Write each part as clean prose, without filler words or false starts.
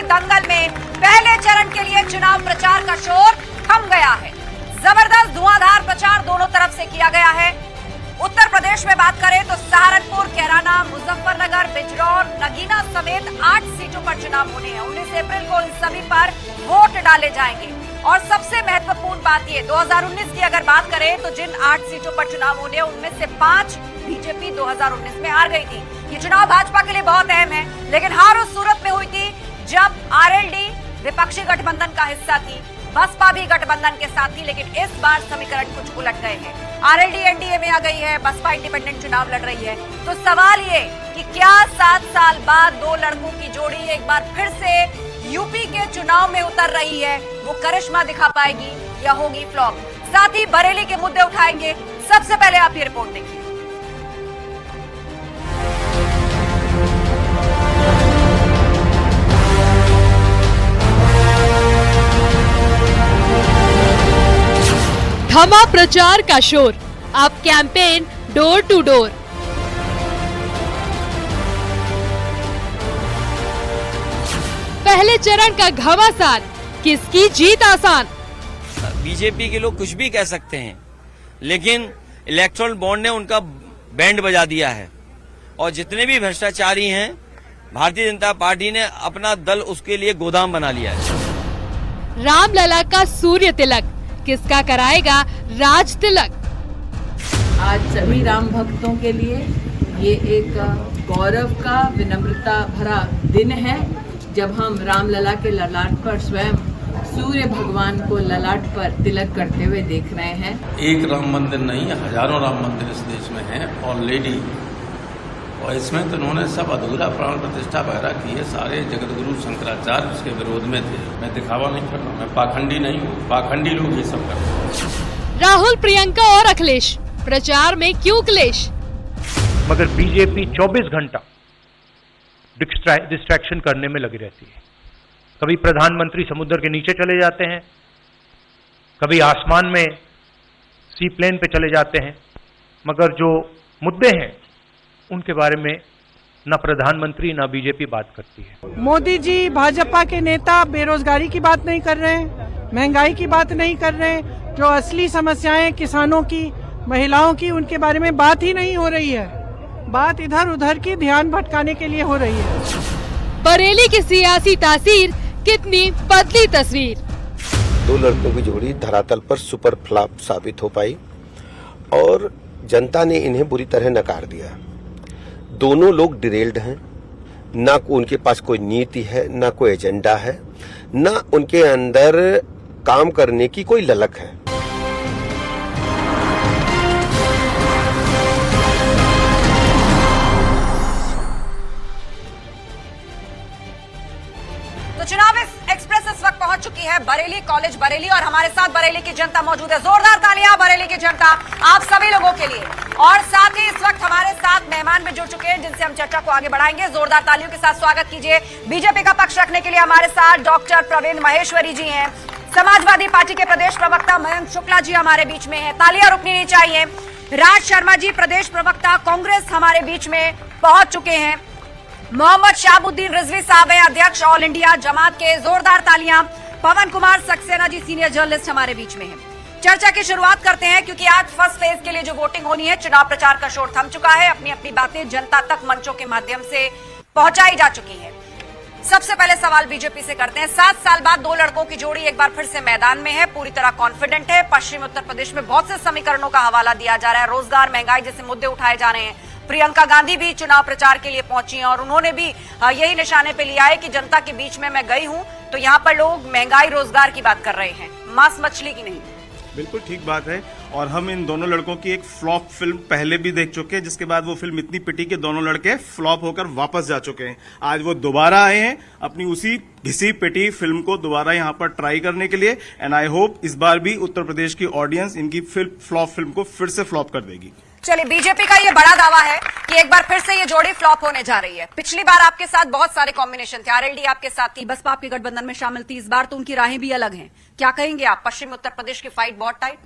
दंगल में पहले चरण के लिए चुनाव प्रचार का शोर थम गया है। जबरदस्त धुआंधार प्रचार दोनों तरफ से किया गया है। उत्तर प्रदेश में बात करें तो सहारनपुर, कैराना, मुजफ्फरनगर, बिजनौर, नगीना समेत 8 सीटों पर चुनाव होने हैं। 19 अप्रैल को इन सभी पर वोट डाले जाएंगे। और सबसे महत्वपूर्ण बात ये, 2019 की अगर बात करें तो जिन 8 सीटों पर चुनाव होने हैं उनमें से 5 बीजेपी 2019 में हार गई थी। ये चुनाव भाजपा के लिए बहुत अहम है, लेकिन हार उस सूरत में हुई थी जब आरएलडी विपक्षी गठबंधन का हिस्सा थी, बसपा भी गठबंधन के साथ थी, लेकिन इस बार समीकरण कुछ उलट गए हैं। आरएलडी एनडीए में आ गई है, बसपा इंडिपेंडेंट चुनाव लड़ रही है। तो सवाल ये कि क्या 7 साल बाद दो लड़कों की जोड़ी एक बार फिर से यूपी के चुनाव में उतर रही है, वो करिश्मा दिखा पाएगी या होगी फ्लॉप? साथ ही बरेली के मुद्दे उठाएंगे। सबसे पहले आप ये रिपोर्ट देखिए। थमा प्रचार का शोर, अब कैंपेन डोर टू डोर। पहले चरण का घमासान, किसकी जीत आसान? बीजेपी के लोग कुछ भी कह सकते हैं, लेकिन इलेक्टोरल बॉन्ड ने उनका बैंड बजा दिया है। और जितने भी भ्रष्टाचारी हैं, भारतीय जनता पार्टी ने अपना दल उसके लिए गोदाम बना लिया है। रामलला का सूर्य तिलक, किसका कराएगा राज तिलक? आज सभी राम भक्तों के लिए ये एक गौरव का, विनम्रता भरा दिन है, जब हम रामलला के ललाट पर स्वयं सूर्य भगवान को ललाट पर तिलक करते हुए देख रहे हैं। एक राम मंदिर नहीं, हजारों राम मंदिर इस देश में हैं ऑलरेडी, और इसमें तो उन्होंने सब अधूरा प्राण प्रतिष्ठा वगैरह की है। सारे जगतगुरु शंकराचार्य उसके विरोध में थे। मैं दिखावा नहीं कर रहा, मैं पाखंडी नहीं हूँ, पाखंडी लोग ये सब करते हैं। राहुल, प्रियंका और अखिलेश प्रचार में क्यों क्लेश? मगर बीजेपी 24 घंटा डिस्ट्रैक्शन करने में लगी रहती है। कभी प्रधानमंत्री समुद्र के नीचे चले जाते हैं, कभी आसमान में सी प्लेन पे चले जाते हैं, मगर जो मुद्दे हैं उनके बारे में न प्रधानमंत्री न बीजेपी बात करती है। मोदी जी, भाजपा के नेता बेरोजगारी की बात नहीं कर रहे हैं, महंगाई की बात नहीं कर रहे हैं, जो असली समस्याएं किसानों की, महिलाओं की, उनके बारे में बात ही नहीं हो रही है। बात इधर उधर की ध्यान भटकाने के लिए हो रही है। बरेली की सियासी तासीर, कितनी बदली तस्वीर। दो लड़कों की जोड़ी धरातल पर सुपर फ्लॉप साबित हो पाई और जनता ने इन्हें बुरी तरह नकार दिया। दोनों लोग डिरेल्ड हैं, ना उनके पास कोई नीति है, ना कोई एजेंडा है, ना उनके अंदर काम करने की कोई ललक है। तो चुनाव एक्सप्रेस इस वक्त पहुंच चुकी है बरेली कॉलेज बरेली, और हमारे साथ बरेली की जनता मौजूद है। जोरदार तालियां बरेली की जनता आप सभी लोगों के लिए। और साथ ही इस वक्त हमारे साथ मेहमान भी जुड़ चुके हैं जिनसे हम चर्चा को आगे बढ़ाएंगे। जोरदार तालियों के साथ स्वागत कीजिए। बीजेपी का पक्ष रखने के लिए हमारे साथ डॉक्टर प्रवीण महेश्वरी जी हैं। समाजवादी पार्टी के प्रदेश प्रवक्ता मयंक शुक्ला जी हमारे बीच में हैं। तालियां रुकनी नहीं चाहिए। राज शर्मा जी, प्रदेश प्रवक्ता कांग्रेस, हमारे बीच में पहुंच चुके हैं। मोहम्मद शाहबुद्दीन रिजवी साहब हैं, अध्यक्ष ऑल इंडिया जमात के। जोरदार तालियां। पवन कुमार सक्सेना जी, सीनियर जर्नलिस्ट, हमारे बीच में हैं। चर्चा की शुरुआत करते हैं, क्योंकि आज फर्स्ट फेज के लिए जो वोटिंग होनी है, चुनाव प्रचार का शोर थम चुका है। अपनी अपनी बातें जनता तक मंचों के माध्यम से पहुंचाई जा चुकी है। सबसे पहले सवाल बीजेपी से करते हैं। 7 साल बाद दो लड़कों की जोड़ी एक बार फिर से मैदान में है, पूरी तरह कॉन्फिडेंट है। पश्चिमी उत्तर प्रदेश में बहुत से समीकरणों का हवाला दिया जा रहा है, रोजगार, महंगाई जैसे मुद्दे उठाए जा रहे हैं। प्रियंका गांधी भी चुनाव प्रचार के लिए पहुंची हैं और उन्होंने भी यही निशाने पे लिया है कि जनता के बीच में मैं गई हूं तो यहां पर लोग महंगाई, रोजगार की बात कर रहे हैं, मांस मछली की नहीं। बिल्कुल ठीक बात है। और हम इन दोनों लड़कों की एक फ्लॉप फिल्म पहले भी देख चुके हैं, जिसके बाद वो फिल्म इतनी पिटी के दोनों लड़के फ्लॉप होकर वापस जा चुके हैं। आज वो दोबारा आए हैं अपनी उसी घिसी पिटी फिल्म को दोबारा यहाँ पर ट्राई करने के लिए। एंड आई होप इस बार भी उत्तर प्रदेश की ऑडियंस इनकी फ्लॉप फिल्म को फिर से फ्लॉप कर देगी। चलिए, बीजेपी का ये बड़ा दावा है कि एक बार फिर से ये जोड़ी फ्लॉप होने जा रही है। पिछली बार आपके साथ बहुत सारे कॉम्बिनेशन थे, आरएलडी आपके साथ थी, बसपा आपके गठबंधन में शामिल थी। इस बार तो उनकी राहें भी अलग हैं। क्या कहेंगे आप? पश्चिम उत्तर प्रदेश की फाइट बहुत टाइट।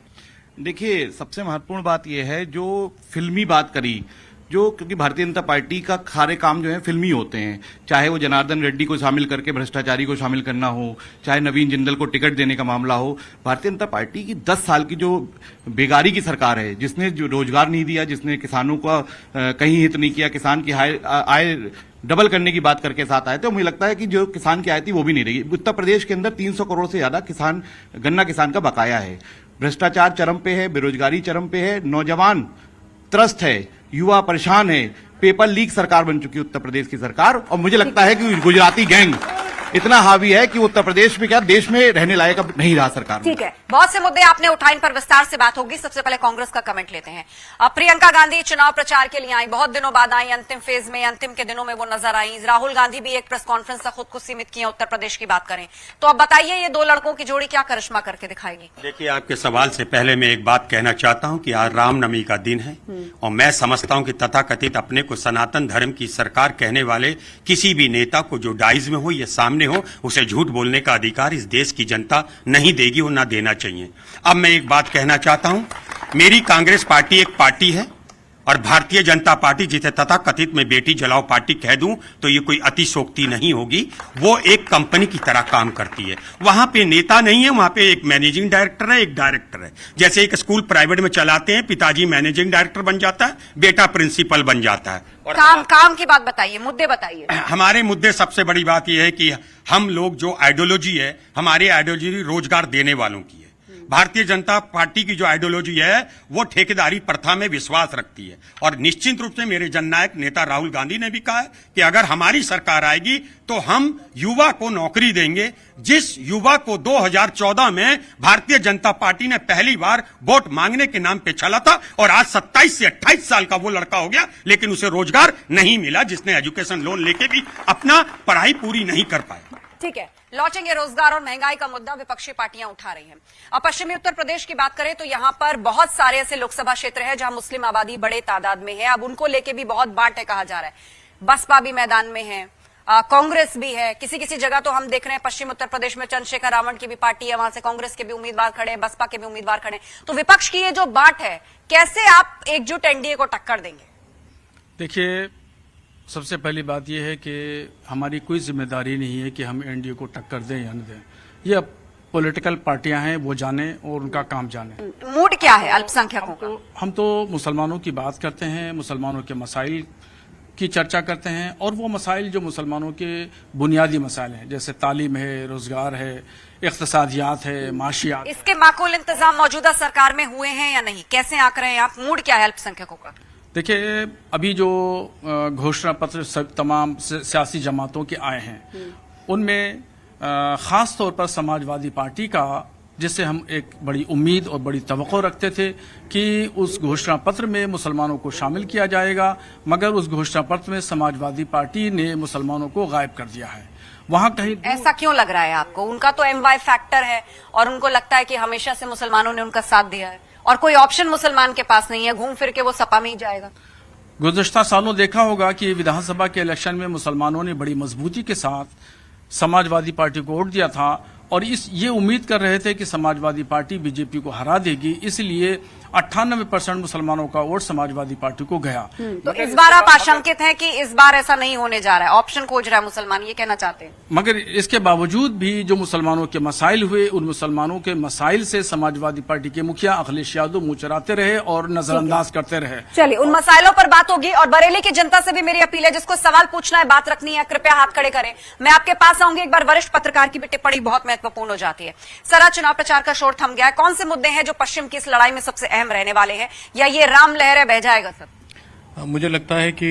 देखिए, सबसे महत्वपूर्ण बात यह है, जो फिल्मी बात करी जो क्योंकि भारतीय जनता पार्टी का सारे काम जो है फिल्मी होते हैं, चाहे वो जनार्दन रेड्डी को शामिल करके भ्रष्टाचारी को शामिल करना हो, चाहे नवीन जिंदल को टिकट देने का मामला हो। भारतीय जनता पार्टी की 10 साल की जो बेगारी की सरकार है, जिसने जो रोजगार नहीं दिया, जिसने किसानों का कहीं हित नहीं किया, किसान की आय डबल करने की बात करके साथ आए थे, मुझे लगता है कि जो किसान की आय थी वो भी नहीं रही। उत्तर प्रदेश के अंदर 300 करोड़ से ज्यादा गन्ना किसान का बकाया है। भ्रष्टाचार चरम पे है, बेरोजगारी चरम पे है, नौजवान त्रस्त है, युवा परेशान है, पेपर लीक सरकार बन चुकी है उत्तर प्रदेश की सरकार। और मुझे लगता है कि गुजराती गैंग इतना हावी है कि उत्तर प्रदेश में क्या देश में रहने लायक अब नहीं रहा सरकार। ठीक है, बहुत से मुद्दे आपने उठाए, इन पर विस्तार से बात होगी। सबसे पहले कांग्रेस का कमेंट लेते हैं। अब प्रियंका गांधी चुनाव प्रचार के लिए आई, बहुत दिनों बाद आई, अंतिम फेज में, अंतिम के दिनों में वो नजर आई। राहुल गांधी भी एक प्रेस कॉन्फ्रेंस तक खुद को सीमित किए। उत्तर प्रदेश की बात करें तो अब बताइए, ये दो लड़कों की जोड़ी क्या करिश्मा करके दिखाएगी? देखिए, आपके सवाल से पहले मैं एक बात कहना चाहता हूं कि आज रामनवमी का दिन है और मैं समझता हूं कि तथाकथित अपने को सनातन धर्म की सरकार कहने वाले किसी भी नेता को जो डाइज में हो या सामने हो, उसे झूठ बोलने का अधिकार इस देश की जनता नहीं देगी और ना देना चाहिए। अब मैं एक बात कहना चाहता हूं, मेरी कांग्रेस पार्टी एक पार्टी है और भारतीय जनता पार्टी, जिसे तथाकथित में बेटी जलाओ पार्टी कह दूं तो ये कोई अतिशोक्ति नहीं होगी। वो एक कंपनी की तरह काम करती है। वहां पे नेता नहीं है, वहां पे एक मैनेजिंग डायरेक्टर है, एक डायरेक्टर है। जैसे एक स्कूल प्राइवेट में चलाते हैं, पिताजी मैनेजिंग डायरेक्टर बन जाता है, बेटा प्रिंसिपल बन जाता है। और काम की बात बताइए, मुद्दे बताइए। हमारे मुद्दे, सबसे बड़ी बात यह है कि हम लोग जो आइडियोलॉजी है, हमारी आइडियोलॉजी रोजगार देने वालों की है। भारतीय जनता पार्टी की जो आइडियोलॉजी है वो ठेकेदारी प्रथा में विश्वास रखती है। और निश्चित रूप से मेरे जननायक नेता राहुल गांधी ने भी कहा है कि अगर हमारी सरकार आएगी तो हम युवा को नौकरी देंगे। जिस युवा को 2014 में भारतीय जनता पार्टी ने पहली बार वोट मांगने के नाम पे चला था और आज 27 से 28 साल का वो लड़का हो गया, लेकिन उसे रोजगार नहीं मिला, जिसने एजुकेशन लोन लेके भी अपना पढ़ाई पूरी नहीं कर पाया। ठीक है, लौटेंगे। रोजगार और महंगाई का मुद्दा विपक्षी पार्टियां उठा रही हैं। अब पश्चिमी उत्तर प्रदेश की बात करें तो यहां पर बहुत सारे ऐसे लोकसभा क्षेत्र हैं जहां मुस्लिम आबादी बड़े तादाद में है। अब उनको लेके भी बहुत बांट है, कहा जा रहा है। बसपा भी मैदान में है, कांग्रेस भी है, किसी किसी जगह तो हम देख रहे हैं पश्चिम उत्तर प्रदेश में चंद्रशेखर रावण की भी पार्टी है, वहां से कांग्रेस के भी उम्मीदवार खड़े हैं, बसपा के भी उम्मीदवार खड़े हैं। तो विपक्ष की ये जो बांट है, कैसे आप एकजुट एनडीए को टक्कर देंगे? देखिए, सबसे पहली बात यह है कि हमारी कोई जिम्मेदारी नहीं है कि हम एनडीए को टक्कर दें या न दें। ये पॉलिटिकल पार्टियां हैं, वो जाने और उनका काम जाने। मूड क्या है अल्पसंख्यकों का? हम तो मुसलमानों की बात करते हैं, मुसलमानों के मसाइल की चर्चा करते हैं, और वो मसाइल जो मुसलमानों के बुनियादी मसाइल हैं, जैसे तालीम है, रोजगार है, इक्तिसादियात है, माशियात। इसके माकूल इंतजाम मौजूदा सरकार में हुए हैं या नहीं, कैसे आंक रहे हैं आप? मूड क्या है अल्पसंख्यकों का? देखिए, अभी जो घोषणा पत्र तमाम सियासी जमातों के आए हैं, उनमें खास तौर पर समाजवादी पार्टी का, जिससे हम एक बड़ी उम्मीद और बड़ी तवक्को रखते थे कि उस घोषणा पत्र में मुसलमानों को शामिल किया जाएगा, मगर उस घोषणा पत्र में समाजवादी पार्टी ने मुसलमानों को गायब कर दिया है। वहां कहीं ऐसा क्यों लग रहा है आपको? उनका तो MY फैक्टर है और उनको लगता है कि हमेशा से मुसलमानों ने उनका साथ दिया है और कोई ऑप्शन मुसलमान के पास नहीं है, घूम फिर के वो सपा में ही जाएगा। गुज़श्ता सालों देखा होगा कि विधानसभा के इलेक्शन में मुसलमानों ने बड़ी मजबूती के साथ समाजवादी पार्टी को वोट दिया था और ये उम्मीद कर रहे थे कि समाजवादी पार्टी बीजेपी को हरा देगी, इसलिए 98% मुसलमानों का वोट समाजवादी पार्टी को गया। तो इस बार आप आशंकित हैं कि इस बार ऐसा नहीं होने जा रहा है, ऑप्शन खोज रहा है मुसलमान, ये कहना चाहते हैं? मगर इसके बावजूद भी जो मुसलमानों के मसाइल हुए, उन मुसलमानों के मसाइल से समाजवादी पार्टी के मुखिया अखिलेश यादव मुंह चराते रहे और नजरअंदाज करते रहे। चलिए, उन मसाइलों पर बात होगी और बरेली की जनता से भी मेरी अपील है, जिसको सवाल पूछना है, बात रखनी है, कृपया हाथ खड़े करें। मैं आपके पास आऊंगी, एक बार वरिष्ठ पत्रकार की भी टिप्पणी बहुत महत्वपूर्ण हो जाती है। सरा, चुनाव प्रचार का शोर थम गया है, कौन से मुद्दे हैं जो पश्चिम की इस लड़ाई में सबसे अहम रहने वाले हैं, या ये राम लहर है, बह जाएगा सब? मुझे लगता है कि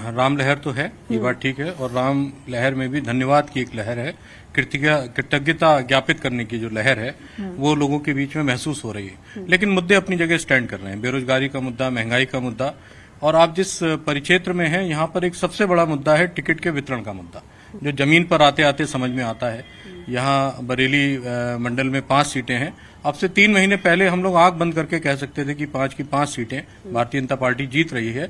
राम लहर तो है, ये बात ठीक है, और राम लहर में भी धन्यवाद की एक लहर है, कृतज्ञता ज्ञापित करने की जो लहर है वो लोगों के बीच में महसूस हो रही है। लेकिन मुद्दे अपनी जगह स्टैंड कर रहे हैं, बेरोजगारी का मुद्दा, महंगाई का मुद्दा, और आप जिस परिक्षेत्र में हैं यहाँ पर एक सबसे बड़ा मुद्दा है टिकट के वितरण का मुद्दा, जो जमीन पर आते आते समझ में आता है। यहाँ बरेली मंडल में 5 सीटें हैं। अब से 3 महीने पहले हम लोग आंख बंद करके कह सकते थे कि 5 की 5 सीटें भारतीय जनता पार्टी जीत रही है।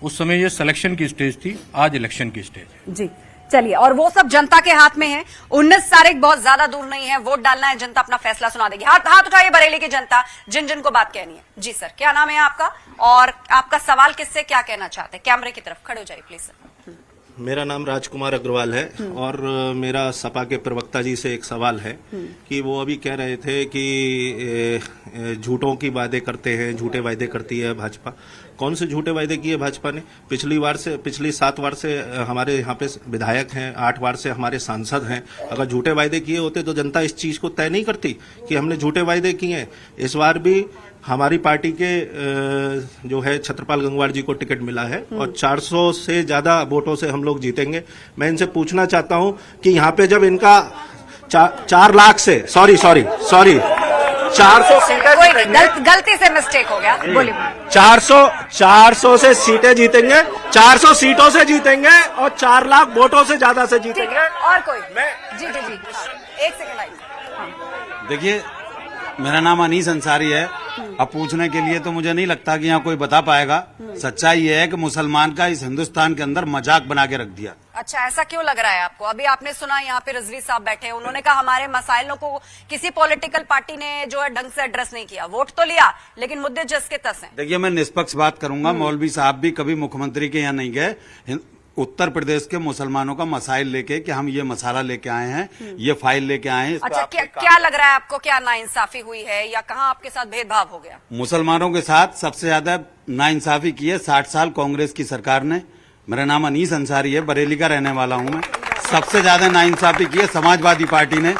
उस समय ये सिलेक्शन की स्टेज थी, आज इलेक्शन की स्टेज है। जी, चलिए, और वो सब जनता के हाथ में है। 19 तारीख बहुत ज्यादा दूर नहीं है, वोट डालना है, जनता अपना फैसला सुना देगी। हाथ उठाइए बरेली की जनता, जिन जिन को बात कहनी है। जी सर, क्या नाम है आपका और आपका सवाल किससे क्या कहना चाहते हैं? कैमरे की तरफ खड़े हो जाइए प्लीज सर। मेरा नाम राजकुमार अग्रवाल है और मेरा सपा के प्रवक्ता जी से एक सवाल है कि वो अभी कह रहे थे कि झूठों की वादे करते हैं, झूठे वादे करती है भाजपा। कौन से झूठे वादे किए भाजपा ने? पिछली 7 बार से हमारे यहाँ पे विधायक हैं, 8 बार से हमारे सांसद हैं। अगर झूठे वादे किए होते तो जनता इस चीज को तय नहीं करती कि हमने झूठे वादे किए हैं। इस बार भी हमारी पार्टी के जो है छत्रपाल गंगवार जी को टिकट मिला है और 400 से ज्यादा वोटों से हम लोग जीतेंगे। मैं इनसे पूछना चाहता हूं कि यहाँ पे जब इनका 4 लाख से सॉरी 400 सीटें गलती से मिस्टेक हो गया, बोलिए। 400 से सीटें जीतेंगे, 400 सीटों से जीतेंगे और 4 लाख वोटों से ज्यादा से जीतेंगे। और कोई? जी एक सेकंड लाइन। देखिए, मेरा नाम अनीस अंसारी है। अब पूछने के लिए तो मुझे नहीं लगता कि यहाँ कोई बता पाएगा। सच्चाई ये है कि मुसलमान का इस हिंदुस्तान के अंदर मजाक बना के रख दिया। अच्छा, ऐसा क्यों लग रहा है आपको? अभी आपने सुना यहाँ पे रिजवी साहब बैठे हैं, उन्होंने कहा हमारे मसाइलों को किसी पॉलिटिकल पार्टी ने जो है ढंग से एड्रेस नहीं किया। वोट तो लिया लेकिन मुद्दे जस के तस हैं। देखिए, मैं निष्पक्ष बात करूंगा। मौलवी साहब भी कभी मुख्यमंत्री के यहाँ नहीं गए। उत्तर प्रदेश के मुसलमानों का मसाइल लेके कि हम ये मसाला लेके आए हैं, ये फाइल लेके आए हैं। अच्छा, क्या लग रहा है आपको? क्या नाइंसाफी हुई है या कहाँ आपके साथ भेदभाव हो गया? मुसलमानों के साथ सबसे ज्यादा नाइंसाफी की है 60 साल कांग्रेस की सरकार ने। मेरा नाम अनीस अंसारी है, बरेली का रहने वाला हूं मैं। सबसे ज्यादा नाइंसाफी की है समाजवादी पार्टी ने,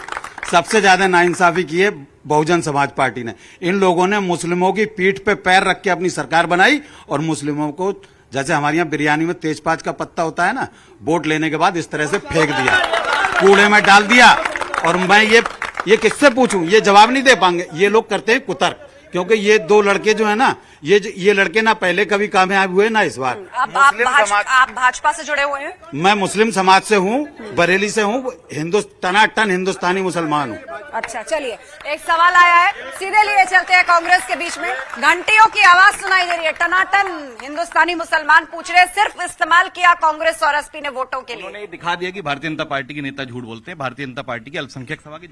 सबसे ज्यादा नाइंसाफी की है बहुजन समाज पार्टी ने। इन लोगों ने मुस्लिमों की पीठ पे पैर रख के अपनी सरकार बनाई और मुस्लिमों को, जैसे हमारे यहाँ बिरयानी में तेजपात का पत्ता होता है ना, वोट लेने के बाद इस तरह से फेंक दिया, कूड़े में डाल दिया। और मैं ये किससे पूछूं? ये जवाब नहीं दे पाएंगे। ये लोग करते हैं कुतर्क, क्योंकि ये 2 लड़के जो है ना, ये लड़के ना पहले कभी कामयाब हुए ना इस बार। आप भाजपा से जुड़े हुए हैं? मैं मुस्लिम समाज से हूँ, बरेली से हूँ, टनाटन हिंदुस्तानी मुसलमान हूँ। अच्छा, चलिए, एक सवाल आया है, सीधे लिए चलते हैं कांग्रेस के बीच में। घंटियों की आवाज सुनाई दे रही है, टनाटन हिंदुस्तानी मुसलमान पूछ रहे, सिर्फ इस्तेमाल किया कांग्रेस और एसपी ने वोटों के लिए। उन्होंने दिखा दिया कि भारतीय जनता पार्टी के नेता झूठ बोलते हैं। भारतीय जनता पार्टी के अल्पसंख्यक सभा के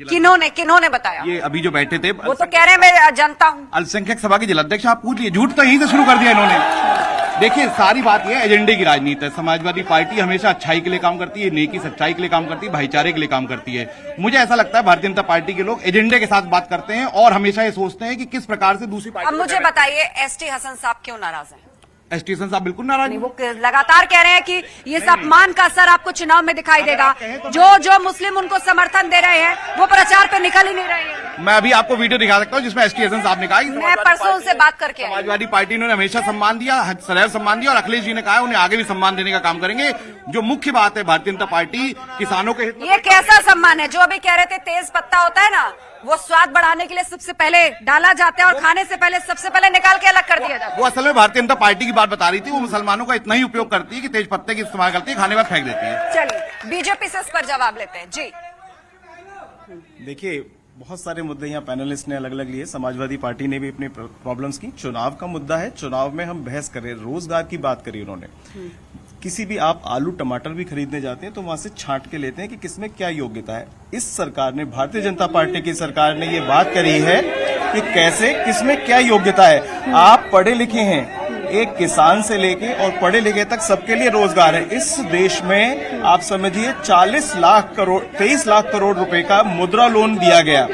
किन्होंने बताया? ये अभी जो बैठे थे, वो तो कह रहे हैं मैं जानता हूँ। अल्पसंख्यक सभा के जिलाध्यक्ष, आप पूछ लिए, झूठ तो यहीं से शुरू कर दिया इन्होंने। देखिए, सारी बात यह एजेंडे की राजनीति है। समाजवादी पार्टी हमेशा अच्छाई के लिए काम करती है, नेकी सच्चाई के लिए काम करती है, भाईचारे के लिए काम करती है। मुझे ऐसा लगता है भारतीय जनता पार्टी के लोग एजेंडे के साथ बात करते हैं और हमेशा ये सोचते हैं कि किस प्रकार से दूसरी पार्टी। अब मुझे बताइए, एसटी हसन साहब क्यों नाराज हैं? एसटी हसन साहब बिल्कुल नाराज नहीं। वो लगातार कह रहे हैं कि ये अपमान का असर आपको चुनाव में दिखाई देगा। जो मुस्लिम उनको समर्थन दे रहे हैं वो प्रचार पे निकल ही नहीं रहे हैं। मैं अभी आपको वीडियो दिखा सकता हूँ जिसमें एसटी हसन साहब ने कहा, मैं परसों उनसे बात करके आई। समाजवादी पार्टी ने हमेशा सम्मान दिया, सदैव सम्मान दिया और अखिलेश जी ने कहा उन्हें आगे भी सम्मान देने का काम करेंगे। जो मुख्य बात है, भारतीय जनता पार्टी किसानों के हित में। ये कैसा सम्मान है? जो अभी कह रहे थे तेज पत्ता होता है ना, वो स्वाद बढ़ाने के लिए सबसे पहले डाला जाता है और खाने से पहले सबसे पहले निकाल के अलग कर दिया जाता है। वो असल में भारतीय जनता पार्टी की बात बता रही थी। वो मुसलमानों का इतना ही उपयोग करती है कि तेज पत्ते की इस्तेमाल करती है, खाने बाद फेंक देती है। चलिए, बीजेपी से इस पर जवाब लेते हैं। जी देखिए, बहुत सारे मुद्दे यहाँ पैनलिस्ट ने अलग अलग लिए। समाजवादी पार्टी ने भी अपनी प्रॉब्लम्स की। चुनाव का मुद्दा है, चुनाव में हम बहस करें। रोजगार की बात करी उन्होंने। किसी भी आप आलू टमाटर भी खरीदने जाते हैं तो वहां से छांट के लेते हैं कि किसमें क्या योग्यता है। इस सरकार ने, भारतीय जनता पार्टी की सरकार ने ये बात करी है कि कैसे किसमें क्या योग्यता है। आप पढ़े लिखे हैं, एक किसान से लेके और पढ़े लिखे तक सबके लिए रोजगार है। इस देश में आप समझिए 23 लाख करोड़ रुपए का मुद्रा लोन दिया गया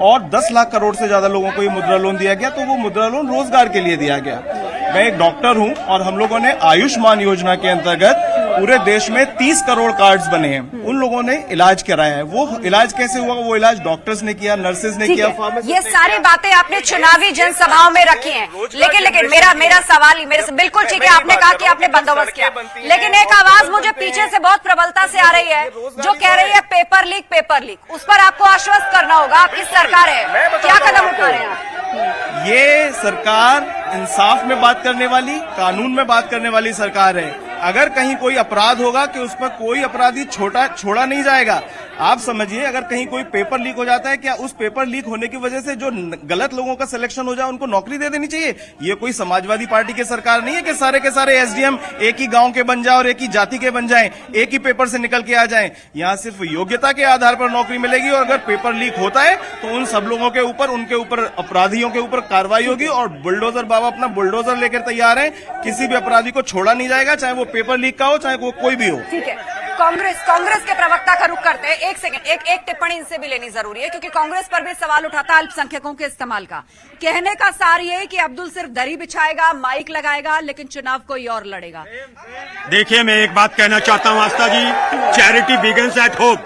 और 10 लाख करोड़ से ज्यादा लोगों को ये मुद्रा लोन दिया गया। तो वो मुद्रा लोन रोजगार के लिए दिया गया। मैं एक डॉक्टर हूं और हम लोगों ने आयुष्मान योजना के अंतर्गत पूरे देश में 30 करोड़ कार्ड्स बने हैं। उन लोगों ने इलाज कराया है। वो इलाज कैसे हुआ? वो इलाज डॉक्टर्स ने किया, नर्सेज ने किया, फार्मासिस्ट। ये सारी बातें आपने चुनावी जनसभाओं में रखी हैं, लेकिन मेरा सवाल ही मेरे से बिल्कुल ठीक है। आपने कहा कि आपने बंदोबस्त किया, लेकिन एक आवाज मुझे पीछे से बहुत प्रबलता से आ रही है जो कह रही है पेपर लीक। उस पर आपको आश्वस्त करना होगा। आपकी सरकार है, क्या कदम उठा रहे हैं आप? ये सरकार इंसाफ में बात करने वाली, कानून में बात करने वाली सरकार है। अगर कहीं कोई अपराध होगा कि उस पर कोई अपराधी छोड़ा नहीं जाएगा। आप समझिए, अगर कहीं कोई पेपर लीक हो जाता है, क्या उस पेपर लीक होने की वजह से जो गलत लोगों का सिलेक्शन हो जाए उनको नौकरी दे देनी चाहिए? ये कोई समाजवादी पार्टी की सरकार नहीं है कि सारे के सारे एसडीएम एक ही गांव के बन जाए और एक ही जाति के बन जाएं, एक ही पेपर से निकल के आ जाएं। यहाँ सिर्फ योग्यता के आधार पर नौकरी मिलेगी और अगर पेपर लीक होता है तो उन सब लोगों के ऊपर, उनके ऊपर, अपराधियों के ऊपर कार्रवाई होगी और बुलडोजर बाबा अपना बुलडोजर लेकर तैयार है। किसी भी अपराधी को छोड़ा नहीं जाएगा, चाहे वो पेपर लीक का हो, चाहे वो कोई भी हो। ठीक है, कांग्रेस के प्रवक्ता का रुख करते हैं। एक सेकंड, एक टिप्पणी इनसे भी लेनी जरूरी है क्योंकि कांग्रेस पर भी सवाल उठाता है अल्पसंख्यकों के इस्तेमाल का। कहने का सार ये है कि अब्दुल सिर्फ दरी बिछाएगा, माइक लगाएगा, लेकिन चुनाव कोई और लड़ेगा। देखिए, मैं एक बात कहना चाहता हूं आस्था जी, चैरिटी बिगिंस एट होम।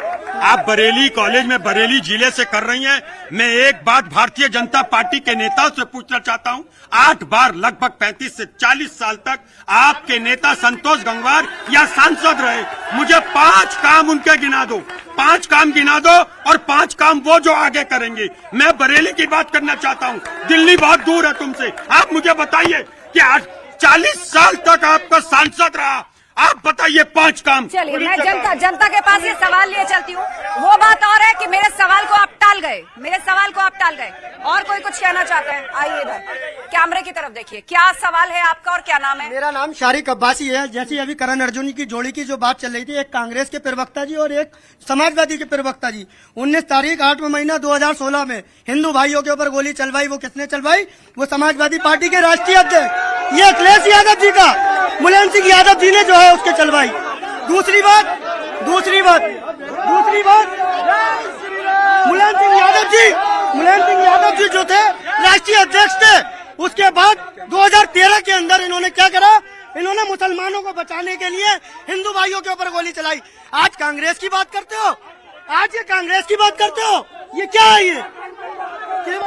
आप बरेली कॉलेज में बरेली जिले से कर रही हैं। मैं एक बात भारतीय जनता पार्टी के नेताओं से पूछना चाहता हूं, 8 बार लगभग 35 से 40 साल तक आपके नेता संतोष गंगवार या सांसद रहे। मुझे 5 काम उनके गिना दो, 5 काम गिना दो और 5 काम वो जो आगे करेंगे। मैं बरेली की बात करना चाहता हूं, दिल्ली बहुत दूर है तुमसे। आप मुझे बताइए कि 40 साल तक आपका सांसद रहा, आप बताइए 5 काम। चलिए, मैं जनता के पास ये सवाल लिए चलती हूँ। वो बात और है कि मेरे सवाल को आप टाल गए, और कोई कुछ कहना चाहते हैं? आइए इधर कैमरे की तरफ देखिए, क्या सवाल है आपका और क्या नाम है? मेरा नाम शारिक अब्बासी है। जैसे अभी करण अर्जुन की जोड़ी की जो बात चल रही थी, एक कांग्रेस के प्रवक्ता जी और एक समाजवादी के प्रवक्ता जी, 19 तारीख 8वां महीना 2016 में हिंदू भाइयों के ऊपर गोली चलवाई। वो किसने चलवाई? वो समाजवादी पार्टी के राष्ट्रीय अध्यक्ष ये अखिलेश यादव जी का, मुलायम सिंह यादव जी ने जो है उसके चलवाई। दूसरी बात मुलायम सिंह यादव जी जो थे राष्ट्रीय अध्यक्ष थे, उसके बाद 2013 के अंदर इन्होंने क्या करा? इन्होंने मुसलमानों को बचाने के लिए हिंदू भाइयों के ऊपर गोली चलाई। आज कांग्रेस की बात करते हो, ये क्या है? ये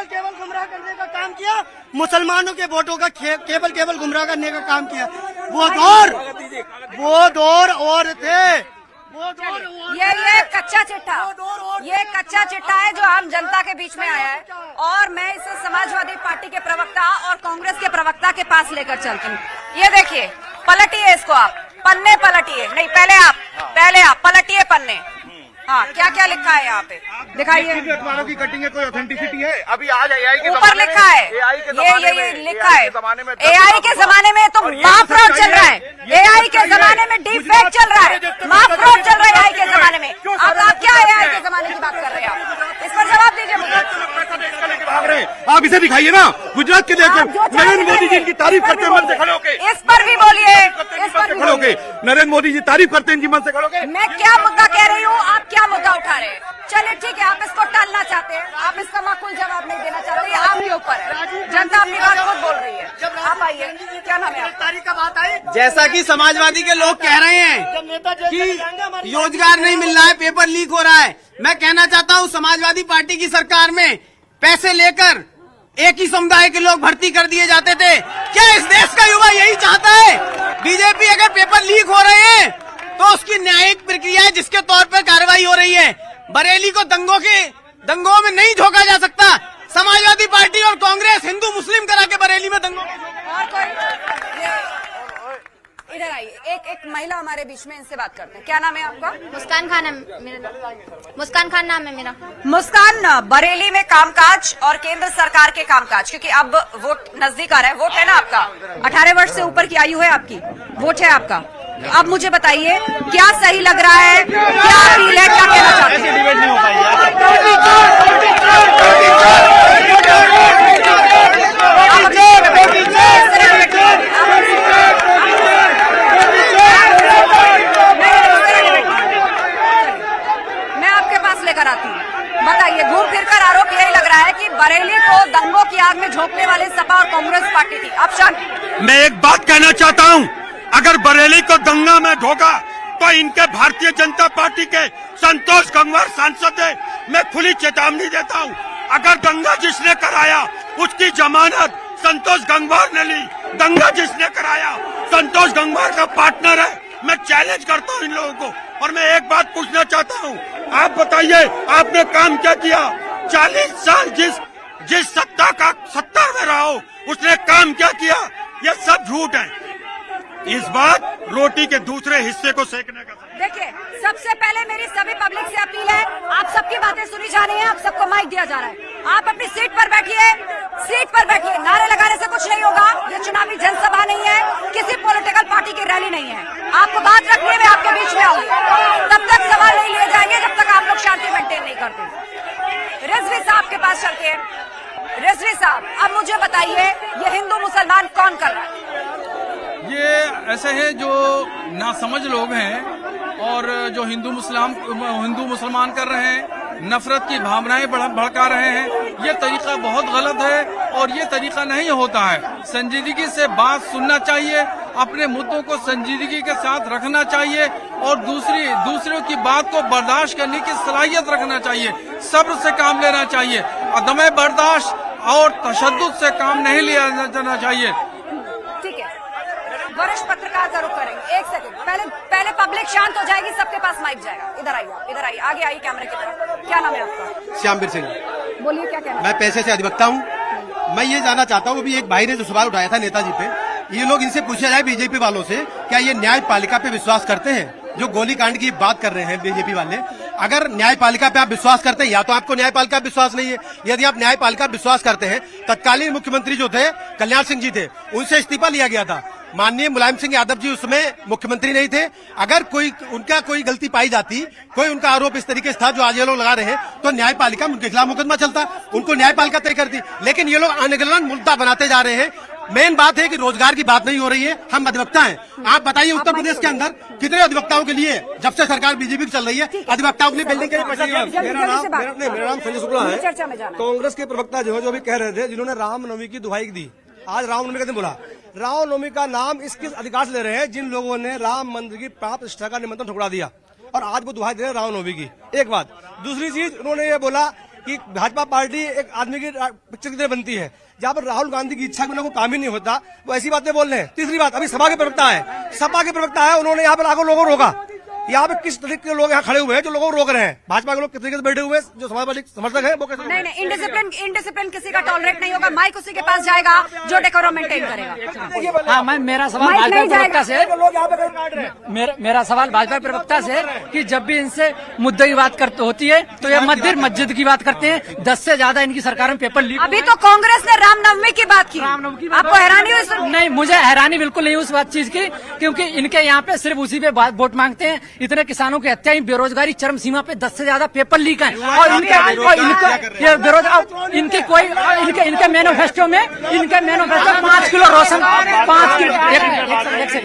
केवल गुमराह करने का काम किया, मुसलमानों के वोटों का केवल गुमराह करने का काम किया। वो दौर और थे। ये कच्चा चिट्ठा है जो आम जनता के बीच में आया है और मैं इसे समाजवादी पार्टी के प्रवक्ता और कांग्रेस के प्रवक्ता के पास लेकर चलती हूँ। ये देखिए, पलटिए इसको, आप पन्ने पलटिए, नहीं पहले आप पलटिए पन्ने। हाँ, क्या क्या लिखा है यहाँ पे दिखाइए। अखबारों की कटिंग है, कोई ऑथेंटिसिटी है? अभी आज एआई के ऊपर लिखा है, ये लिखा है एआई के जमाने में तो माफ फ्रॉड चल रहा है, एआई के जमाने में डीप फेक चल रहा है, माफ फ्रॉड चल रहा है एआई के जमाने में। अब आप क्या एआई के जमाने की बात कर रहे हैं? आप इस पर जवाब दीजिए मुझे। आप इसे दिखाइए ना, गुजरात के देखो, नरेंद्र मोदी जी की तारीफ करते हैं मन से खड़े होके। इस पर भी बोलिए, नरेंद्र मोदी जी तारीफ करते हैं जी मन से खड़े होके। मैं क्या मुद्दा कह रही हूँ, आप क्या मुद्दा उठा रहे हैं? चलिए ठीक है, आप इसको टालना चाहते हैं, आप इसका माकूल जवाब नहीं देना चाहते, ये आपके ऊपर है। जनता अपनी बात खुद बोल रही है। आप आइए, क्या नाम है आपका? जैसा कि समाजवादी के लोग कह रहे हैं कि रोजगार नहीं मिल रहा है, पेपर लीक हो रहा है, मैं कहना चाहता हूँ समाजवादी पार्टी की सरकार में पैसे लेकर एक ही समुदाय के लोग भर्ती कर दिए जाते थे। क्या इस देश का युवा यही चाहता है? बीजेपी अगर पेपर लीक हो रहे हैं तो उसकी न्यायिक प्रक्रिया है जिसके तौर पर कार्रवाई हो रही है। बरेली को दंगों में नहीं झोंका जा सकता। समाजवादी पार्टी और कांग्रेस हिंदू मुस्लिम करा के बरेली में दंगों और कोई इधर आइए, एक महिला हमारे बीच में, इनसे बात करते हैं। क्या नाम है आपका? मुस्कान खान है मेरा। मुस्कान खान नाम है मेरा। मुस्कान, बरेली में कामकाज और केंद्र सरकार के कामकाज, क्योंकि अब वोट नजदीक आ रहा है, वोट है ना आपका, 18 वर्ष से ऊपर की आयु है आपकी, वोट है आपका। अब मुझे बताइए, क्या सही लग रहा है, क्या अपील है, क्या कहना चाहते हैं? मैं आपके पास लेकर आती हूँ, बताइए। घूम फिर कर आरोप यही लग रहा है कि बरेली को दंगों की आग में झोंकने वाले सपा और कांग्रेस पार्टी थी। ऑप्शन, मैं एक बात कहना चाहता हूं, अगर बरेली को दंगा में ढोका तो इनके भारतीय जनता पार्टी के संतोष गंगवार सांसद है। मैं खुली चेतावनी देता हूं, अगर दंगा जिसने कराया उसकी जमानत संतोष गंगवार ने ली, दंगा जिसने कराया संतोष गंगवार का पार्टनर है। मैं चैलेंज करता हूं इन लोगों को। और मैं एक बात पूछना चाहता हूं, आप बताइए, आपने काम क्या किया? 40 साल जिस सत्ता में रहा हो, उसने काम क्या किया? ये सब झूठ है। इस बार रोटी के दूसरे हिस्से को सेकने का। देखिए, सबसे पहले मेरी सभी पब्लिक से अपील है, आप सबकी बातें सुनी जा रही हैं, आप सबको माइक दिया जा रहा है, आप अपनी सीट पर बैठिए, सीट पर बैठिए। नारे लगाने से कुछ नहीं होगा, ये चुनावी जनसभा नहीं है, किसी पॉलिटिकल पार्टी की रैली नहीं है। आपको बात रखनी है, मैं आपके बीच में आऊंगी, तब तक सवाल नहीं लिए जाएंगे जब तक आप लोग शांति मेंटेन नहीं करते। रिजवी साहब के पास चलते हैं। रिजवी साहब, अब मुझे बताइए, ये हिंदू मुसलमान कौन कर रहा है? ये ऐसे हैं जो नासमझ लोग हैं और जो हिंदू मुसलमान कर रहे हैं, नफरत की भावनाएं भड़का रहे हैं। ये तरीका बहुत गलत है और ये तरीका नहीं होता है। संजीदगी से बात सुनना चाहिए, अपने मुद्दों को संजीदगी के साथ रखना चाहिए और दूसरों की बात को बर्दाश्त करने की सलाहियत रखना चाहिए। सब्र से काम लेना चाहिए, अदम बर्दाश्त और तशद्दुद से काम नहीं लिया जाना चाहिए। ठीक है, वरिष्ठ पत्रकार जरूर करेंगे। एक सेकंड, पहले पब्लिक शांत हो जाएगी, सबके पास माइक जाएगा। इधर आइए, आगे आइए कैमरे की तरफ। क्या नाम है आपका? श्यामवीर सिंह। बोलिए, क्या कहना? मैं पैसे से अधिवक्ता हूँ। मैं ये जानना चाहता हूँ, अभी एक भाई ने जो सवाल उठाया था नेताजी पे, ये लोग इनसे पूछा जाए बीजेपी वालों से, क्या ये न्यायपालिका पे विश्वास करते हैं? जो गोलीकांड की बात कर रहे हैं बीजेपी वाले, अगर न्यायपालिका पे आप विश्वास करते हैं, या तो आपको न्यायपालिका पे विश्वास नहीं है, यदि आप न्यायपालिका पे विश्वास करते हैं, तत्कालीन मुख्यमंत्री जो थे कल्याण सिंह जी थे, उनसे इस्तीफा लिया गया था। माननीय मुलायम सिंह यादव जी उसमें मुख्यमंत्री नहीं थे। अगर उनका कोई गलती पाई जाती, कोई उनका आरोप इस तरीके से था जो आज ये लोग लगा रहे हैं, तो न्यायपालिका में उनके खिलाफ मुकदमा चलता, उनको न्यायपालिका तय करती। लेकिन ये लोग अनगनन मुद्दा बनाते जा रहे हैं। मेन बात है कि रोजगार की बात नहीं हो रही है। हम अधिवक्ता हैं, आप बताइए उत्तर प्रदेश के अंदर कितने अधिवक्ताओं के लिए, जब से सरकार बीजेपी की चल रही है, अधिवक्ताओं के लिए बिल्डिंग के लिए। मेरा नाम संजय शुक्ला है। कांग्रेस के प्रवक्ता जो है, जो भी कह रहे थे, जिन्होंने रामनवमी की दुहाई दी, आज रामनवमी का दिन बोला। रामनवमी का नाम इसके अधिकार से ले रहे हैं जिन लोगों ने राम मंदिर की प्राण प्रतिष्ठा का निमंत्रण ठुकरा दिया, और आज वो दुहाई दे रहे हैं रामनवमी की। एक बात। दूसरी चीज, उन्होंने ये बोला कि भाजपा पार्टी एक आदमी की पिक्चर की तरह बनती है, जहाँ पर राहुल गांधी की इच्छा के बिना कोई काम ही नहीं होता, वो ऐसी बातें बोल रहे हैं। तीसरी बात, अभी सपा के प्रवक्ता है, उन्होंने यहाँ पर लाखों लोगों को रोका। यहाँ पे किस तरीके के लोग यहाँ खड़े हुए हैं जो लोगों को रोक रहे हैं? भाजपा के लोग किस तरीके से बैठे हुए हैं जो समाजवादी समर्थक है, वो कैसे? नहीं, इनडिसिप्लिन किसी का टॉलरेट नहीं होगा। माइक उसी के पास जाएगा जो डेकोरम मेंटेन करेगा। हाँ, मेरा सवाल भाजपा प्रवक्ता से, मेरा सवाल भाजपा प्रवक्ता से कि जब भी इनसे मुद्दे की बात होती है तो ये मंदिर मस्जिद की बात करते हैं। 10 से ज्यादा इनकी सरकार में पेपर लीक। अभी तो कांग्रेस ने रामनवमी की बात की, आपको हैरानी हुई? नहीं, मुझे हैरानी बिल्कुल नहीं उस बात चीज की, क्योंकि इनके यहाँ पे सिर्फ उसी पे वोट मांगते हैं। इतने किसानों की हत्या, बेरोजगारी चरम सीमा पे, 10 से ज्यादा पेपर लीक हैं, और इनके मैनिफेस्टो में 5 किलो राशन, 5 किलो,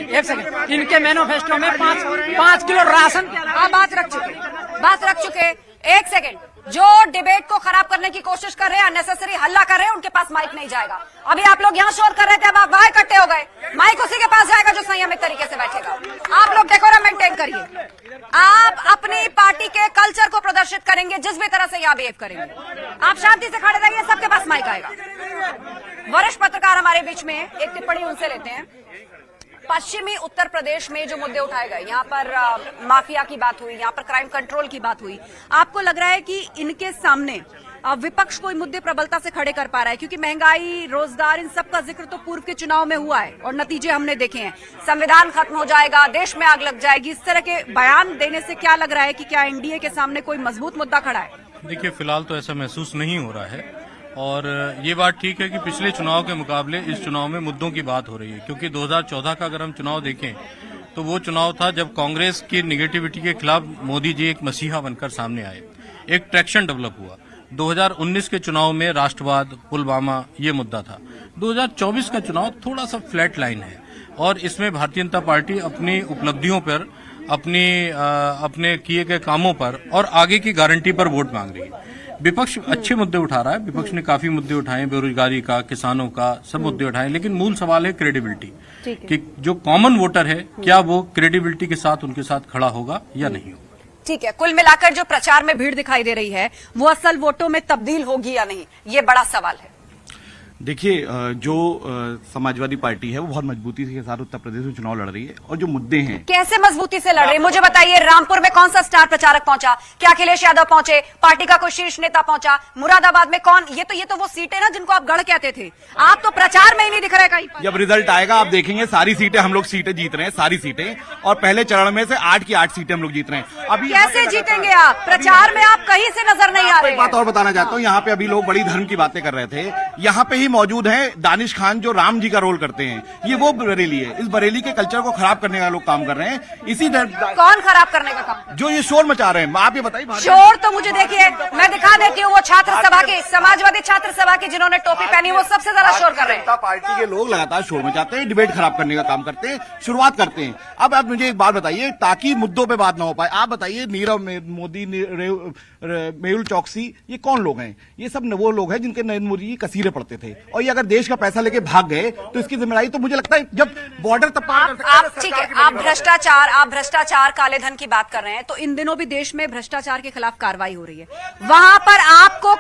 एक सेकंड, इनके मैनिफेस्टो में 5 किलो राशन। आप बात रख चुके। एक सेकंड, जो डिबेट को खराब करने की कोशिश कर रहे हैं, अननेसेसरी हल्ला कर रहे हैं, उनके पास माइक नहीं जाएगा। अभी आप लोग यहाँ शोर कर रहे थे, अब आप वहां इकट्ठे हो गए, माइक उसी के पास जाएगा जो संयमित तरीके से बैठेगा। आप लोग डेकोरम मेंटेन करिए। आप अपनी पार्टी के कल्चर को प्रदर्शित करेंगे जिस भी तरह से यहाँ बिहेव करेंगे। आप शांति से खड़े रहिए, सबके पास माइक आएगा। वरिष्ठ पत्रकार हमारे बीच में, एक टिप्पणी उनसे लेते हैं। पश्चिमी उत्तर प्रदेश में जो मुद्दे उठाए गए, यहाँ पर माफिया की बात हुई, यहाँ पर क्राइम कंट्रोल की बात हुई, आपको लग रहा है कि इनके सामने विपक्ष कोई मुद्दे प्रबलता से खड़े कर पा रहा है? क्योंकि महंगाई, रोजगार, इन सब का जिक्र तो पूर्व के चुनाव में हुआ है और नतीजे हमने देखे हैं। संविधान खत्म हो जाएगा, देश में आग लग जाएगी, इस तरह के बयान देने से क्या लग रहा है कि क्या एनडीए के सामने कोई मजबूत मुद्दा खड़ा है? देखिए, फिलहाल तो ऐसा महसूस नहीं हो रहा है, और ये बात ठीक है कि पिछले चुनाव के मुकाबले इस चुनाव में मुद्दों की बात हो रही है। क्योंकि 2014 का अगर हम चुनाव देखें तो वो चुनाव था जब कांग्रेस की निगेटिविटी के खिलाफ मोदी जी एक मसीहा बनकर सामने आए, एक ट्रैक्शन डेवलप हुआ। 2019 के चुनाव में राष्ट्रवाद, पुलवामा, ये मुद्दा था। 2024 का चुनाव थोड़ा सा फ्लैट लाइन है, और इसमें भारतीय जनता पार्टी अपनी उपलब्धियों पर, अपने किए गए कामों पर और आगे की गारंटी पर वोट मांग रही है। विपक्ष अच्छे मुद्दे उठा रहा है, विपक्ष ने काफी मुद्दे उठाए, बेरोजगारी का, किसानों का, सब मुद्दे उठाए, लेकिन मूल सवाल है क्रेडिबिलिटी, कि जो कॉमन वोटर है क्या वो क्रेडिबिलिटी के साथ उनके साथ खड़ा होगा या नहीं होगा। ठीक है, कुल मिलाकर जो प्रचार में भीड़ दिखाई दे रही है वो असल वोटों में तब्दील होगी या नहीं, ये बड़ा सवाल है। देखिए, जो समाजवादी पार्टी है वो बहुत मजबूती के साथ उत्तर प्रदेश में चुनाव लड़ रही है और जो मुद्दे हैं कैसे मजबूती से लड़ रही है मुझे बताइए। रामपुर में कौन सा स्टार प्रचारक पहुंचा? क्या अखिलेश यादव पहुंचे? पार्टी का कोई शीर्ष नेता पहुंचा? मुरादाबाद में कौन? ये तो वो सीटें ना जिनको आप गढ़ कहते थे, आप तो प्रचार में ही नहीं दिख रहे कहीं पर। जब रिजल्ट आएगा आप देखेंगे, सारी सीटें हम लोग सीटें जीत रहे हैं, सारी सीटें, और पहले चरण में से 8 की 8 सीटें हम लोग जीत रहे हैं। अभी कैसे जीतेंगे आप? प्रचार में आप कहीं से नजर नहीं आ रहे। एक बात और बताना चाहता हूँ, यहाँ पे अभी लोग बड़ी धर्म की बातें कर रहे थे, यहाँ पे ही मौजूद है दानिश खान जो राम जी का रोल करते हैं। ये वो बरेली है, इस बरेली के कल्चर को खराब करने का लोग काम कर रहे हैं। इसी कौन खराब करने का काम? जो ये शोर मचा रहे हैं, आप ये बताइए। शोर तो मुझे देखिए, मैं दिखा देती हूँ, वो छात्र सभा के, समाजवादी छात्र सभा के जिन्होंने टोपी पहनी, वो सबसे ज्यादा शोर कर रहे हैं। पार्टी के लोग लगातार शोर मचाते हैं, डिबेट खराब करने का काम करते हैं, शुरुआत करते हैं। अब आप मुझे एक बात बताइए, ताकि मुद्दों पे बात ना हो पाए, आप बताइए नीरव मोदी, मेहुल चौकसी, ये कौन लोग हैं? ये सब वो लोग हैं जिनके नरेंद्र मोदी जी कसीरे पड़ते थे, और ये अगर देश का पैसा लेके भाग गए तो इसकी जिम्मेदारी तो मुझे लगता है जब बॉर्डर तक आप ठीक है, आप भ्रष्टाचार काले धन की बात कर रहे हैं, तो इन दिनों भी देश में भ्रष्टाचार के खिलाफ कार्रवाई हो रही है। वहां पर आपको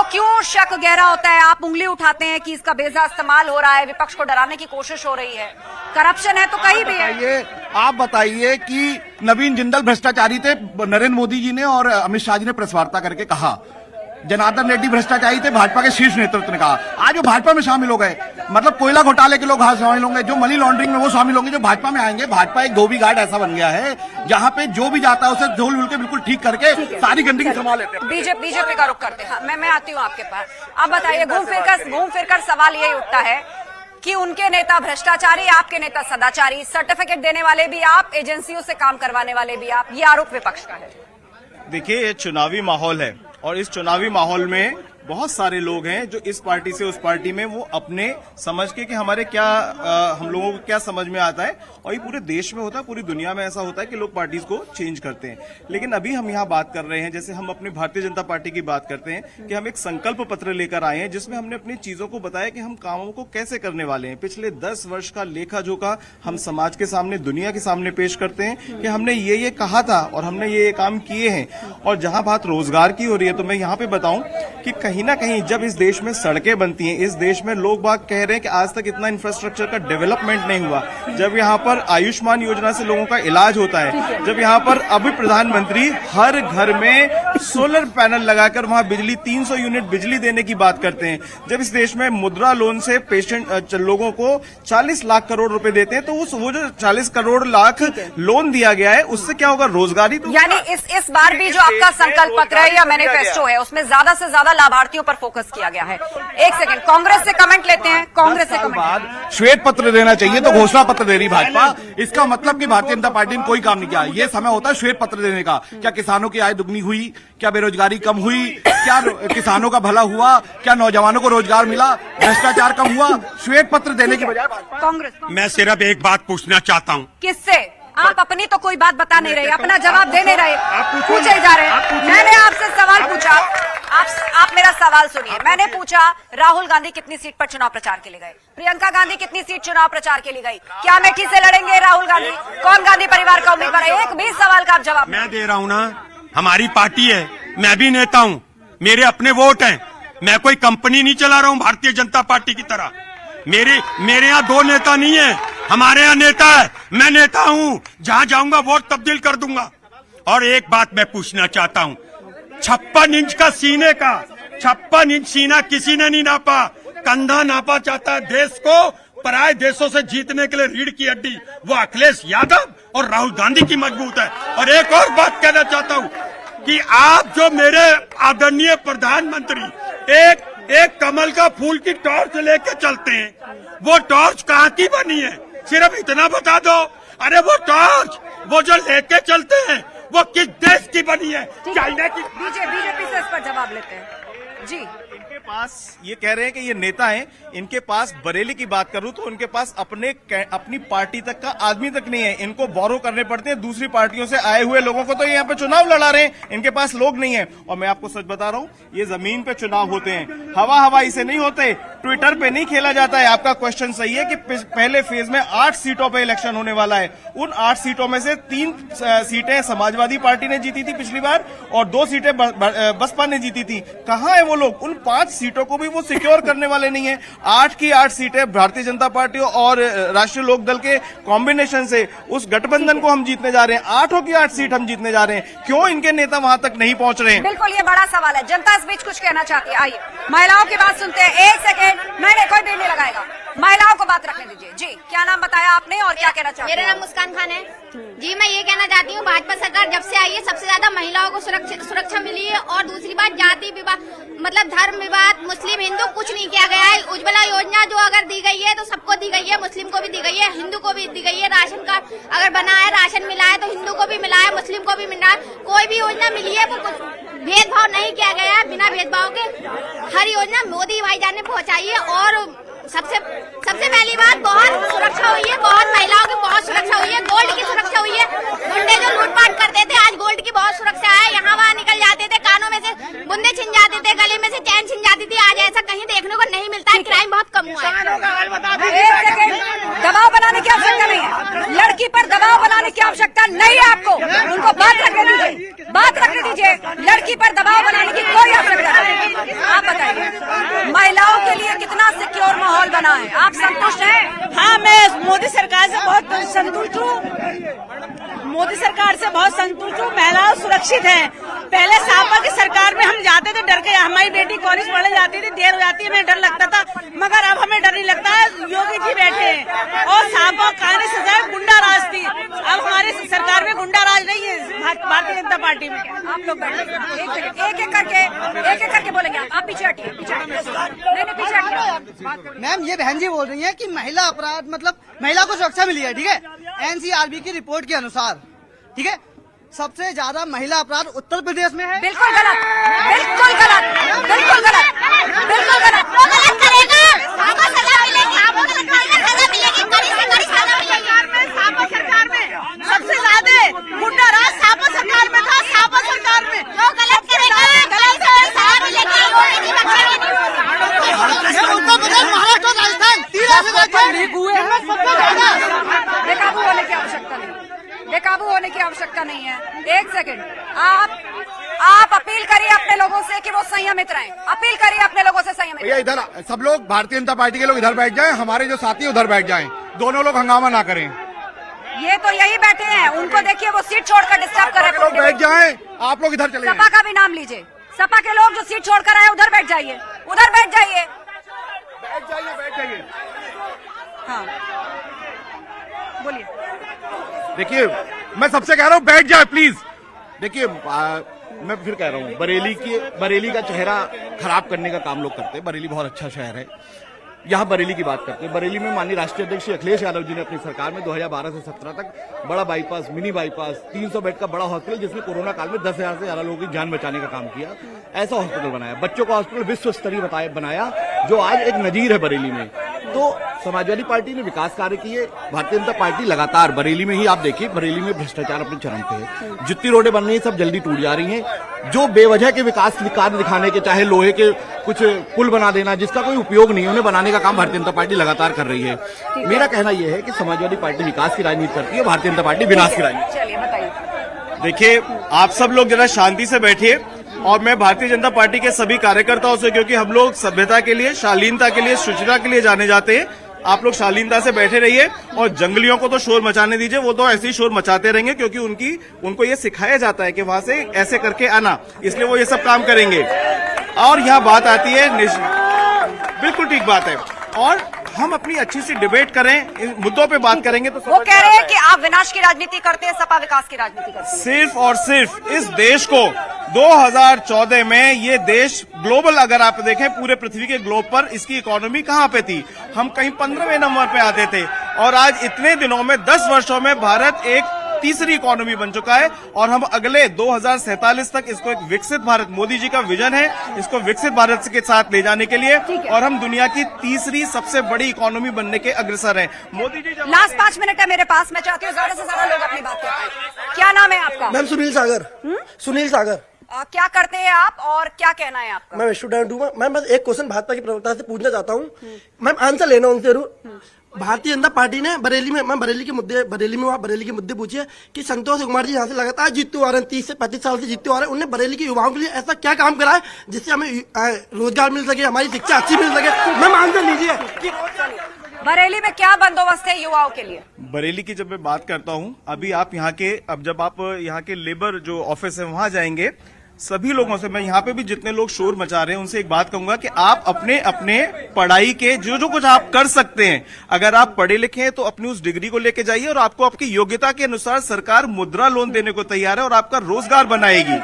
क्यों शक गहरा होता है? आप उंगली उठाते हैं कि इसका बेजा इस्तेमाल हो रहा है, विपक्ष को डराने की कोशिश हो रही है, करप्शन है तो कहीं भी है। आप बताइए कि नवीन जिंदल भ्रष्टाचारी थे, नरेंद्र मोदी जी ने और अमित शाह जी ने प्रेस वार्ता करके कहा। जनार्दन रेड्डी भ्रष्टाचारी थे, भाजपा के शीर्ष नेतृत्व ने कहा। आज वो भाजपा में शामिल हो गए, मतलब कोयला घोटाले के लोग शामिल होंगे, जो मनी लॉन्ड्रिंग में वो शामिल होंगे, जो भाजपा में आएंगे। भाजपा एक धोबी घाट ऐसा बन गया है जहां पे जो भी जाता है उसे धोल धुल के बिल्कुल ठीक करके सारी गंदगी संभाल लेते हैं। बीजेपी का रुख करते हैं। मैं आती हूँ आपके पास। अब बताइए, घूम फिर कर सवाल यही उठता है कि उनके नेता भ्रष्टाचारी, आपके नेता सदाचारी, सर्टिफिकेट देने वाले भी आप, एजेंसियों से काम करवाने वाले भी आप, ये आरोप विपक्ष का है। देखिए, ये चुनावी माहौल है और इस चुनावी माहौल में बहुत सारे लोग हैं जो इस पार्टी से उस पार्टी में वो अपने समझ के कि हमारे क्या हम लोगों को क्या समझ में आता है, और ये पूरे देश में होता है, पूरी दुनिया में ऐसा होता है कि लोग पार्टीज को चेंज करते हैं। लेकिन अभी हम यहाँ बात कर रहे हैं, जैसे हम अपनी भारतीय जनता पार्टी की बात करते हैं कि हम एक संकल्प पत्र लेकर आए हैं जिसमें हमने अपनी चीजों को बताया कि हम कामों को कैसे करने वाले हैं। पिछले 10 वर्ष का लेखा जोखा हम समाज के सामने, दुनिया के सामने पेश करते हैं कि हमने ये कहा था और हमने ये काम किए हैं। और जहां बात रोजगार की हो रही है, तो मैं यहाँ पे बताऊं कि कहीं ना कहीं जब इस देश में सड़कें बनती हैं, इस देश में लोग बाग कह रहे हैं कि आज तक इतना इंफ्रास्ट्रक्चर का डेवलपमेंट नहीं हुआ। जब यहाँ पर आयुष्मान योजना से लोगों का इलाज होता है, जब यहाँ पर अभी प्रधानमंत्री हर घर में सोलर पैनल लगाकर वहां बिजली 300 यूनिट बिजली देने की बात करते हैं, जब इस देश में मुद्रा लोन से पेशेंट लोगों को 40 लाख करोड़ रुपए देते हैं, तो वो जो 40 करोड़ लाख लोन दिया गया है उससे क्या होगा? रोजगारी। तो यानी इस बार भी जो आपका संकल्प पत्र है या मैनिफेस्टो है, उसमें ज्यादा से ज्यादा लाभार्थियों पर फोकस किया गया है। एक सेकंड, कांग्रेस से कमेंट लेते हैं। कांग्रेस से कमेंट। श्वेत पत्र देना चाहिए तो घोषणा पत्र दे रही भाजपा। इसका मतलब कि भारतीय जनता पार्टी ने कोई काम नहीं किया। ये समय होता है श्वेत पत्र देने का। क्या किसानों की आय दुगनी हुई? क्या बेरोजगारी कम हुई? क्या किसानों का भला हुआ? क्या नौजवानों को रोजगार मिला? भ्रष्टाचार कम हुआ? श्वेत पत्र देने की बजाय कांग्रेस। मैं सिर्फ एक बात पूछना चाहता हूँ। किससे? आप अपनी तो कोई बात बता नहीं रहे, अपना जवाब दे नहीं रहे, पूछे जा रहे हैं। मैंने आपसे सवाल पूछा, आप मेरा सवाल सुनिए। मैंने पूछा राहुल गांधी कितनी सीट पर चुनाव प्रचार के लिए गए, प्रियंका गांधी कितनी सीट चुनाव प्रचार के लिए गई, क्या अमेठी से लड़ेंगे राहुल गांधी, कौन गांधी परिवार का उम्मीदवार है? एक भी सवाल का आप जवाब। मैं दे रहा हूँ ना, हमारी पार्टी है, मैं भी नेता हूँ, मेरे अपने वोट हैं, मैं कोई कंपनी नहीं चला रहा हूँ भारतीय जनता पार्टी की तरह। मेरे यहाँ 2 नेता नहीं है, हमारे यहाँ नेता है, मैं नेता हूँ, जहाँ जाऊंगा वोट तब्दील कर दूंगा। और एक बात मैं पूछना चाहता हूँ, 56 इंच का सीने का, 56 इंच सीना किसी ने नहीं नापा। कंधा नापा चाहता है देश को पराये देशों से जीतने के लिए रीढ़ की हड्डी वो अखिलेश यादव और राहुल गांधी की मजबूत है। और एक और बात कहना चाहता हूँ कि आप जो मेरे आदरणीय प्रधानमंत्री एक कमल का फूल की टॉर्च लेके चलते हैं, वो टॉर्च कहाँ की बनी है? सिर्फ इतना बता दो। अरे वो टॉर्च वो जो लेके चलते हैं वो किस देश की बनी है? चाइना की? बीजेपी से इस पर जवाब लेते हैं जी। इनके पास ये कह रहे हैं कि ये नेता हैं, इनके पास बरेली की बात करूं तो उनके पास अपनी पार्टी तक का आदमी तक नहीं है, इनको बोरो करने पड़ते हैं दूसरी पार्टियों से आए हुए लोगों को, तो यहाँ पे चुनाव लड़ा रहे हैं, इनके पास लोग नहीं है। और मैं आपको सच बता रहा हूँ, ये जमीन पे चुनाव होते हैं, हवाई से नहीं होते, ट्विटर पे नहीं खेला जाता है। आपका क्वेश्चन सही है कि पहले फेज में 8 सीटों पे इलेक्शन होने वाला है। उन 8 सीटों में से 3 सीटें समाजवादी पार्टी ने जीती थी पिछली बार और 2 सीटें बसपा ने जीती थी। कहाँ है वो लोग? उन 5 सीटों को भी वो सिक्योर करने वाले नहीं है। 8 की 8 सीटें भारतीय जनता पार्टी और राष्ट्रीय लोकदल के कॉम्बिनेशन से उस गठबंधन को हम जीतने जा रहे हैं। 8 की 8 सीट हम जीतने जा रहे हैं। क्यों इनके नेता वहां तक नहीं पहुंच रहे हैं? बिल्कुल, ये बड़ा सवाल है। जनता इस बीच कुछ कहना चाहती है। आइए महिलाओं की बात सुनते हैं। 1 सेकेंड, मैंने कोई भीड़ नहीं लगाएगा, महिलाओं को बात रखने दीजिए। जी, क्या नाम बताया आपने और क्या कहना चाहते हैं? मेरा नाम मुस्कान खान है जी। मैं ये कहना चाहती हूँ, भाजपा सरकार जब से आई है सबसे ज्यादा महिलाओं को सुरक्षा मिली है। और दूसरी बात, जाति विवाद मतलब धर्म विवाद, मुस्लिम हिंदू कुछ नहीं किया गया है। उज्ज्वला योजना जो अगर दी गई है तो सबको दी गई है, मुस्लिम को भी दी गई है, हिंदू को भी दी गई है। राशन कार्ड अगर बना है, राशन मिला है तो हिंदू को भी मिला है, मुस्लिम को भी मिला है। कोई भी योजना मिली है वो भेदभाव नहीं किया गया है। बिना भेदभाव के हर योजना मोदी भाईजान ने पहुंचाई है। और सबसे पहली बात, बहुत सुरक्षा हुई है, बहुत महिलाओं की बहुत सुरक्षा हुई है। गोल्ड की सुरक्षा हुई है। गुंडे जो लूटपाट करते थे, आज गोल्ड की बहुत सुरक्षा है। यहाँ वहाँ निकल जाते थे, कानों में से बूंदे छिन जाते थे, गले में से चैन छिन जाती थी। आज ऐसा कहीं देखने को नहीं मिलता है। क्राइम बहुत कम हुआ है। दबाव बनाने की आवश्यकता नहीं है, लड़की पर दबाव बनाने की आवश्यकता नहीं है आपको। उनको बात रखने दीजिए, बात रखने दीजिए। लड़की पर दबाव बनाने की कोई आवश्यकता नहीं। आप बताइए, महिलाओं के लिए कितना सिक्योर माहौल बना है, आप संतुष्ट हैं? हाँ, मैं मोदी सरकार से बहुत संतुष्ट हूँ। मोदी सरकार से बहुत संतुष्ट हूँ। महिलाएं सुरक्षित हैं। पहले सापा की सरकार में हम जाते थे डर के, हमारी बेटी कॉलेज पढ़ने जाती थी, देर हो जाती है, हमें डर लगता था। मगर अब हमें डर नहीं लगता है। योगी जी बैठे हैं और सापा कानूनी सजा गुंडा राज थी। अब हमारी सरकार में गुंडा राज नहीं है, भारतीय जनता पार्टी में। आप लोग बैठे एक एक करके बोलेंगे। आप पीछे हटिए, पीछे हटिए। मैम, ये बहन जी बोल रही है कि महिला अपराध मतलब महिला को सुरक्षा मिली है, ठीक है। एनसीआरबी की रिपोर्ट के अनुसार, ठीक है, सबसे ज्यादा महिला अपराध उत्तर प्रदेश में है। बिल्कुल गलत, बिल्कुल गलत, बिल्कुल गलत, बिल्कुल गलत। वो गलत करेगा, आपको सजा मिलेगी, आपको सजा मिलेगी, कड़ी से कड़ी सजा मिलेगी। सापा सरकार में सबसे ज्यादा गुंडा राज सापा सरकार में था। सापा सरकार में जो गलत करेगा गलत सजा मिलेगी। योगी जी बख्शेंगे नहीं। उत्तर प्रदेश, महाराष्ट्र, राजस्थान 3 बेकाबू होने की आवश्यकता नहीं, बेकाबू होने की आवश्यकता नहीं है। 1 सेकंड, आप अपील करिए अपने लोगों से कि वो संयमित रहें। अपील करिए अपने लोगों से संयमित। भैया इधर सब लोग, भारतीय जनता पार्टी के लोग इधर बैठ जाएं, हमारे जो साथी उधर बैठ जाएं, दोनों लोग हंगामा ना करें। ये तो यही बैठे हैं, उनको देखिए वो सीट छोड़कर डिस्टर्ब कर रहे हैं। लोग बैठ जाएं, आप लोग इधर चले जाएं। सपा का भी नाम लीजिए। सपा के लोग जो सीट छोड़कर आए उधर बैठ जाइए, उधर बैठ जाइए, बैठ जाइए, बैठ जाइए। हाँ बोलिए। देखिए, मैं सबसे कह रहा हूँ बैठ जाए प्लीज। देखिए, मैं फिर कह रहा हूँ, बरेली का चेहरा खराब करने का काम लोग करते हैं। बरेली बहुत अच्छा शहर है। यहाँ बरेली की बात करते हैं। बरेली में माननीय राष्ट्रीय अध्यक्ष अखिलेश यादव जी ने अपनी सरकार में 2012 से 17 तक बड़ा बाईपास, मिनी बाईपास, 300 बेड का बड़ा हॉस्पिटल, जिसमें कोरोना काल में 10,000 से ज्यादा लोगों की जान बचाने का काम किया, ऐसा हॉस्पिटल बनाया। बच्चों का हॉस्पिटल विश्व स्तरीय बनाया, जो आज एक नजीर है बरेली में। तो समाजवादी पार्टी ने विकास कार्य किए। भारतीय जनता पार्टी लगातार बरेली में ही, आप देखिए, बरेली में भ्रष्टाचार अपने चरम पे है। जितनी रोडें बन रही हैं सब जल्दी टूट जा रही हैं। जो बेवजह के विकास कार्य दिखाने के, चाहे लोहे के कुछ पुल बना देना जिसका कोई उपयोग नहीं है, उन्हें बनाने का काम भारतीय जनता पार्टी लगातार कर रही है। मेरा कहना यह है कि समाजवादी पार्टी विकास की राजनीति करती है, भारतीय जनता पार्टी विनाश की राजनीति। चलिए बताइए। देखिए, आप सब लोग जरा शांति से बैठिए और मैं भारतीय जनता पार्टी के सभी कार्यकर्ताओं से, क्योंकि हम लोग सभ्यता के लिए, शालीनता के लिए, शुचिता के लिए जाने जाते हैं, आप लोग शालीनता से बैठे रहिए और जंगलियों को तो शोर मचाने दीजिए। वो तो ऐसे ही शोर मचाते रहेंगे क्योंकि उनको ये सिखाया जाता है कि वहां से ऐसे करके आना, इसलिए वो ये सब काम करेंगे। और यहाँ बात आती है, बिल्कुल ठीक बात है, और हम अपनी अच्छी सी डिबेट करें, इन मुद्दों पे बात करेंगे तो वो कह रहे हैं कि आप विनाश की राजनीति करते हैं, सपा विकास की राजनीति करते हैं। सिर्फ और सिर्फ इस देश को 2014 में ये देश ग्लोबल, अगर आप देखें पूरे पृथ्वी के ग्लोब पर इसकी इकोनॉमी कहां पे थी, हम कहीं 15वें नंबर पे आते थे, और आज इतने दिनों में 10 वर्षों में भारत एक तीसरी इकोनॉमी बन चुका है। और हम अगले 2047 तक इसको एक विकसित भारत, मोदी जी का विजन है इसको विकसित भारत के साथ ले जाने के लिए, और हम दुनिया की तीसरी सबसे बड़ी इकोनॉमी बनने के अग्रसर हैं। मोदी जी लास्ट 5 मिनट है मेरे पास, मैं चाहती हूँ ज्यादा से ज्यादा लोग अपनी बात करें। क्या नाम है आपका? मैम सुनील सागर। सुनील सागर। क्या करते हैं आप और क्या कहना है आपका? मैं स्टूडेंट हूँ। मैं बस एक क्वेश्चन भाजपा की प्रवक्ता से पूछना चाहता हूँ। मैम आंसर लेना उनसे जरूर। भारतीय जनता पार्टी ने बरेली में बरेली के मुद्दे पूछे कि संतोष कुमार जी यहाँ से लगातार जीतते आ रहे हैं, 30 से 35 साल से जीतते आ रहे हैं। उन्होंने बरेली के युवाओं के लिए ऐसा क्या काम करा है जिससे हमें रोजगार मिल सके, हमारी शिक्षा अच्छी मिल सके। मैम आंसर लीजिए कि बरेली में क्या बंदोबस्त है युवाओं के लिए? बरेली की जब मैं बात करता हूं, अभी आप यहाँ के, अब जब आप यहाँ के लेबर जो ऑफिस है वहां जाएंगे, सभी लोगों से, मैं यहाँ पे भी जितने लोग शोर मचा रहे हैं उनसे एक बात कहूंगा कि आप अपने अपने पढ़ाई के जो कुछ आप कर सकते हैं, अगर आप पढ़े लिखे हैं तो अपनी उस डिग्री को लेके जाइए और आपको आपकी योग्यता के अनुसार सरकार मुद्रा लोन देने को तैयार है और आपका रोजगार बनाएगी।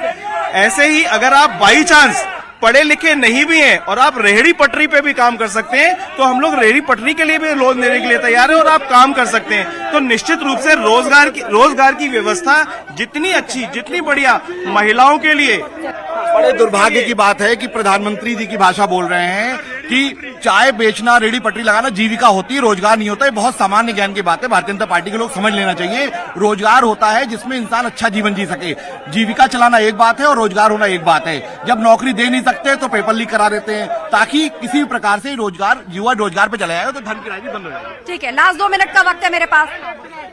ऐसे ही अगर आप बाई चांस पढ़े लिखे नहीं भी हैं और आप रेहड़ी पटरी पे भी काम कर सकते हैं तो हम लोग रेहड़ी पटरी के लिए भी लोन देने के लिए तैयार है और आप काम कर सकते हैं। तो निश्चित रूप से रोजगार की व्यवस्था जितनी अच्छी, जितनी बढ़िया महिलाओं के लिए। बड़े दुर्भाग्य की बात है कि प्रधानमंत्री जी की भाषा बोल रहे हैं कि चाय बेचना, रेहड़ी पटरी लगाना जीविका होती है, रोजगार नहीं होता है। बहुत सामान्य ज्ञान की बात है, भारतीय जनता पार्टी के लोग समझ लेना चाहिए। रोजगार होता है जिसमें इंसान अच्छा जीवन जी सके। जीविका चलाना एक बात है और रोजगार होना एक बात है। जब नौकरी दे नहीं सकते तो पेपर लीक करा देते हैं ताकि किसी भी प्रकार से युवा रोजगार पे चले जाए तो धन की राशि बंद हो जाएगी। ठीक है, लास्ट 2 मिनट का वक्त है मेरे पास।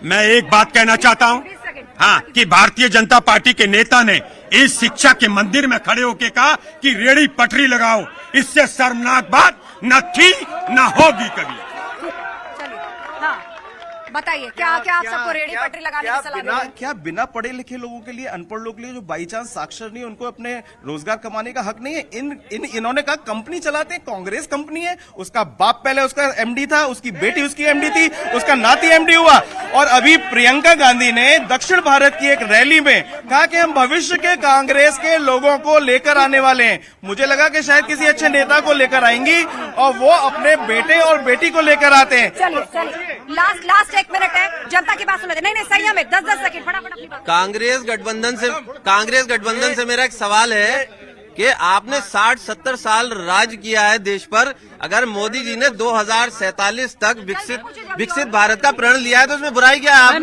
मैं एक बात कहना चाहता हूं, हाँ, कि भारतीय जनता पार्टी के नेता ने इस शिक्षा के मंदिर में खड़े होकर कहा कि रेहड़ी पटरी लगाओ। इससे शर्मनाक बात न थी न होगी कभी। चलिए, हाँ बताइए, क्या आप सबको रेहड़ी पटरी लगाने की सलाह देंगे? क्या बिना पढ़े लिखे लोगों के लिए, अनपढ़ लोगों के लिए जो बाई चांस साक्षर नहीं, उनको अपने रोजगार कमाने का हक नहीं है? इन्होंने कहा कंपनी चलाते हैं, कांग्रेस कंपनी है, उसका बाप पहले उसका एमडी था, उसकी बेटी उसकी एमडी थी, उसका नाती एमडी हुआ। और अभी प्रियंका गांधी ने दक्षिण भारत की एक रैली में कहा कि हम भविष्य के कांग्रेस के लोगों को लेकर आने वाले हैं। मुझे लगा कि शायद किसी अच्छे नेता को लेकर आएंगी और वो अपने बेटे और बेटी को लेकर आते हैं। चलिए लास्ट 1 मिनट है, जनता की बात सुन लेते। नहीं संयम है, 10 सेकंड फटाफट अपनी बात। कांग्रेस गठबंधन से मेरा एक सवाल है कि आपने 60-70 साल राज किया है देश पर। अगर मोदी जी ने 2047 तक विकसित भारत का प्रण लिया है तो उसमें बुराई क्या है?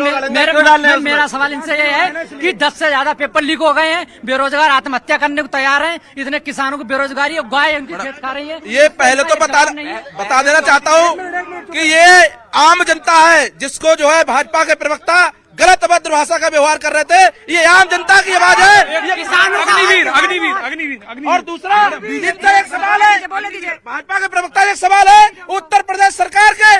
मेरा सवाल इनसे ये है कि 10 से ज्यादा पेपर लीक हो गए हैं, बेरोजगार आत्महत्या करने को तैयार हैं, इतने किसानों को बेरोजगारी, गाय उनकी खेत खा रही है। ये पहले तो बता देना चाहता हूँ कि ये आम जनता है जिसको जो है भाजपा के प्रवक्ता गलत अभद्र भाषा का व्यवहार कर रहे थे। ये आम जनता की आवाज है, ये किसानों का अग्निवीर। और दूसरा इनका एक सवाल है, भाजपा के प्रवक्ता एक सवाल है उत्तर प्रदेश सरकार के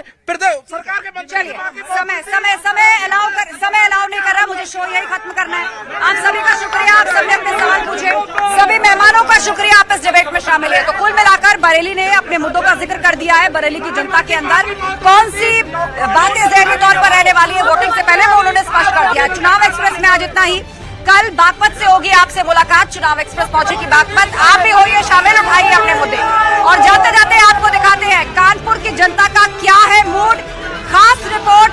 चलिए, समय अलाउ नहीं कर रहा, मुझे शो यही खत्म करना है। आप सभी का शुक्रिया, आप सबने अपने सवाल पूछे, सभी मेहमानों का शुक्रिया, आप इस डिबेट में शामिल है। तो कुल मिलाकर बरेली ने अपने मुद्दों का जिक्र कर दिया है। बरेली की जनता के अंदर कौन सी बातें ज़हनी तौर पर रहने वाली है वोटिंग से पहले, वो उन्होंने स्पष्ट कर दिया। चुनाव एक्सप्रेस में आज इतना ही। कल बागपत से होगी आपसे मुलाकात। चुनाव एक्सप्रेस पहुंचेगी बागपत, आप भी होइए शामिल, उठाइए अपने मुद्दे। और जाते जाते आपको दिखाते हैं कानपुर की जनता का क्या है मूड। खास रिपोर्ट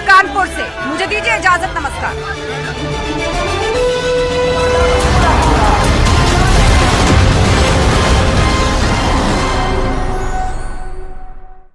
कानपुर से। मुझे दीजिए इजाजत, नमस्कार।